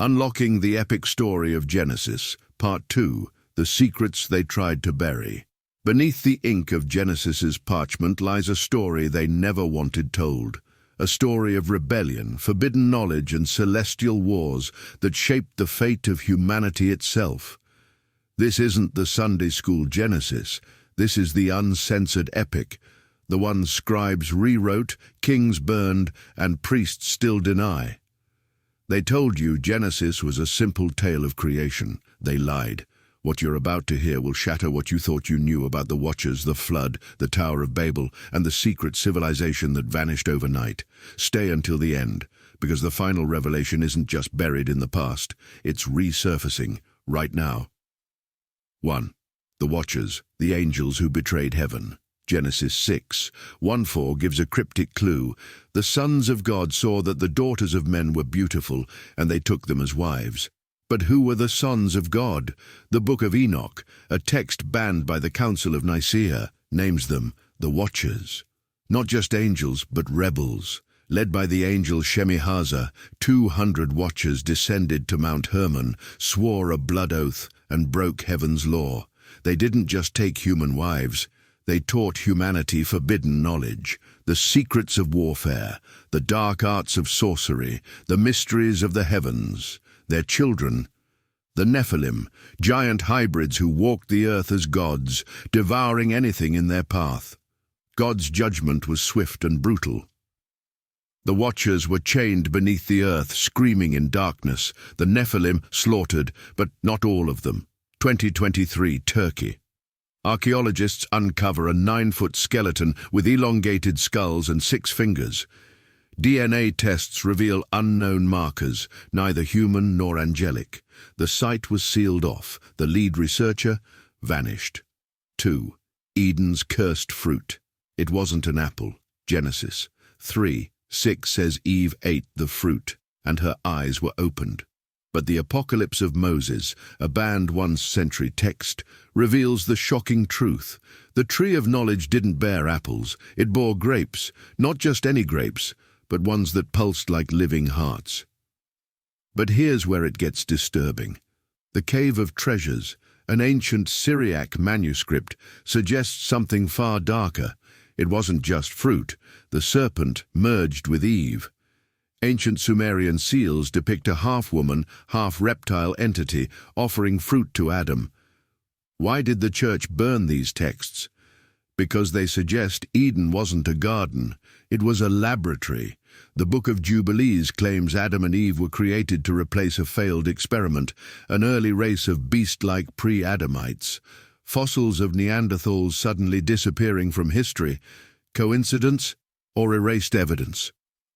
Unlocking the Epic Story of Genesis, Part 2, The Secrets They Tried to Bury. Beneath the ink of Genesis's parchment lies a story they never wanted told. A story of rebellion, forbidden knowledge, and celestial wars that shaped the fate of humanity itself. This isn't the Sunday school Genesis. This is the uncensored epic, the one scribes rewrote, kings burned, and priests still deny. They told you Genesis was a simple tale of creation. They lied. What you're about to hear will shatter what you thought you knew about the Watchers, the Flood, the Tower of Babel, and the secret civilization that vanished overnight. Stay until the end, because the final revelation isn't just buried in the past, it's resurfacing right now. 1. The Watchers, the angels who betrayed heaven. Genesis 6:1-4 gives a cryptic clue. The sons of God saw that the daughters of men were beautiful, and they took them as wives. But who were the sons of God? The Book of Enoch, a text banned by the Council of Nicaea, names them the Watchers. Not just angels, but rebels. Led by the angel Shemihaza, 200 Watchers descended to Mount Hermon, swore a blood oath, and broke heaven's law. They didn't just take human wives. They taught humanity forbidden knowledge, the secrets of warfare, the dark arts of sorcery, the mysteries of the heavens. Their children, the Nephilim, giant hybrids who walked the earth as gods, devouring anything in their path. God's judgment was swift and brutal. The Watchers were chained beneath the earth, screaming in darkness. The Nephilim slaughtered, but not all of them. 2023, Turkey. Archaeologists uncover a 9-foot skeleton with elongated skulls and 6 fingers. DNA tests reveal unknown markers, neither human nor angelic. The site was sealed off. The lead researcher vanished. 2. Eden's cursed fruit. It wasn't an apple. Genesis 3:6 says Eve ate the fruit, and her eyes were opened. But the Apocalypse of Moses, a banned 1st-century text, reveals the shocking truth. The tree of knowledge didn't bear apples. It bore grapes, not just any grapes, but ones that pulsed like living hearts. But here's where it gets disturbing. The Cave of Treasures, an ancient Syriac manuscript, suggests something far darker. It wasn't just fruit. The serpent merged with Eve. Ancient Sumerian seals depict a half-woman, half-reptile entity offering fruit to Adam. Why did the church burn these texts? Because they suggest Eden wasn't a garden, it was a laboratory. The Book of Jubilees claims Adam and Eve were created to replace a failed experiment, an early race of beast-like pre-Adamites. Fossils of Neanderthals suddenly disappearing from history. Coincidence or erased evidence?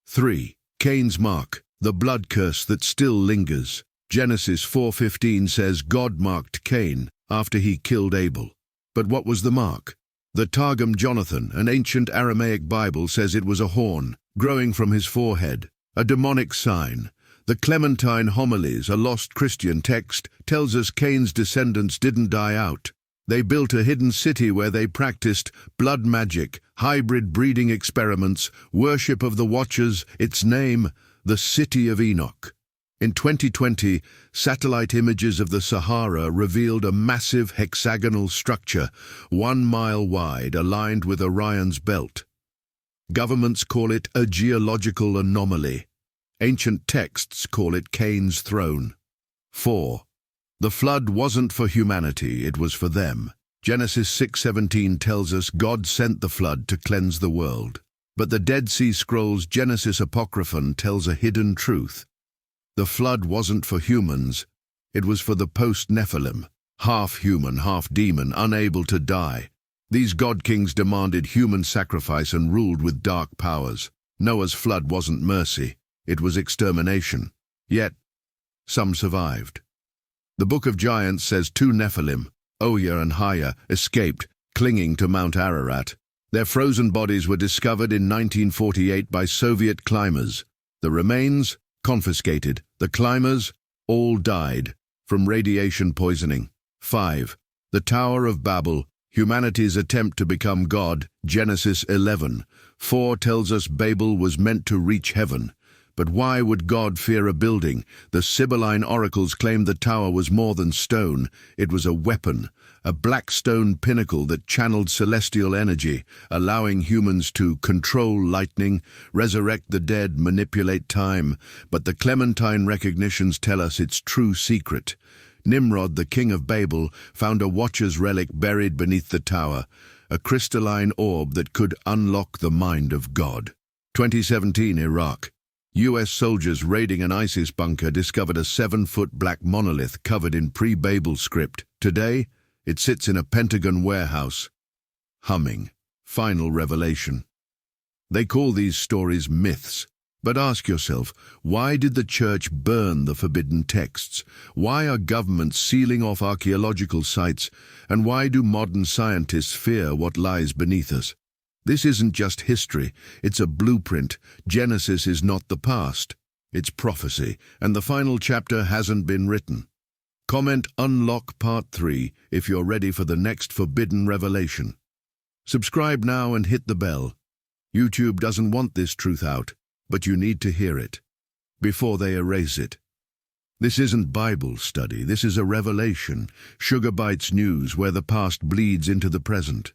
3. Cain's mark, the blood curse that still lingers. Genesis 4:15 says God marked Cain after he killed Abel. But what was the mark? The Targum Jonathan, an ancient Aramaic Bible, says it was a horn growing from his forehead, a demonic sign. The Clementine Homilies, a lost Christian text, tells us Cain's descendants didn't die out. They built a hidden city where they practiced blood magic, hybrid breeding experiments, worship of the Watchers, its name, the City of Enoch. In 2020, satellite images of the Sahara revealed a massive hexagonal structure, 1 mile wide, aligned with Orion's belt. Governments call it a geological anomaly. Ancient texts call it Cain's throne. 4. The flood wasn't for humanity, it was for them. Genesis 6:17 tells us God sent the flood to cleanse the world. But the Dead Sea Scrolls Genesis Apocryphon tells a hidden truth. The flood wasn't for humans, it was for the post-Nephilim, half human, half demon, unable to die. These god-kings demanded human sacrifice and ruled with dark powers. Noah's flood wasn't mercy, it was extermination. Yet, some survived. The Book of Giants says 2 Nephilim, Oya and Haya, escaped, clinging to Mount Ararat. Their frozen bodies were discovered in 1948 by Soviet climbers. The remains, confiscated. The climbers, all died from radiation poisoning. 5. The Tower of Babel, humanity's attempt to become God. Genesis 11:4 tells us Babel was meant to reach heaven, But why would God fear a building? The Sibylline oracles claimed the tower was more than stone. It was a weapon, a black stone pinnacle that channeled celestial energy, allowing humans to control lightning, resurrect the dead, manipulate time. But the Clementine recognitions tell us its true secret. Nimrod, the king of Babel, found a watcher's relic buried beneath the tower, a crystalline orb that could unlock the mind of God. 2017 Iraq. US soldiers raiding an ISIS bunker discovered a 7-foot black monolith covered in pre-Babel script. Today, it sits in a Pentagon warehouse, humming. Final revelation. They call these stories myths. But ask yourself, why did the church burn the forbidden texts? Why are governments sealing off archaeological sites? And why do modern scientists fear what lies beneath us? This isn't just history, it's a blueprint. Genesis is not the past, it's prophecy, and the final chapter hasn't been written. Comment Unlock Part 3 if you're ready for the next forbidden revelation. Subscribe now and hit the bell. YouTube doesn't want this truth out, but you need to hear it before they erase it. This isn't Bible study, this is a revelation. Sugar Bytes News, where the past bleeds into the present.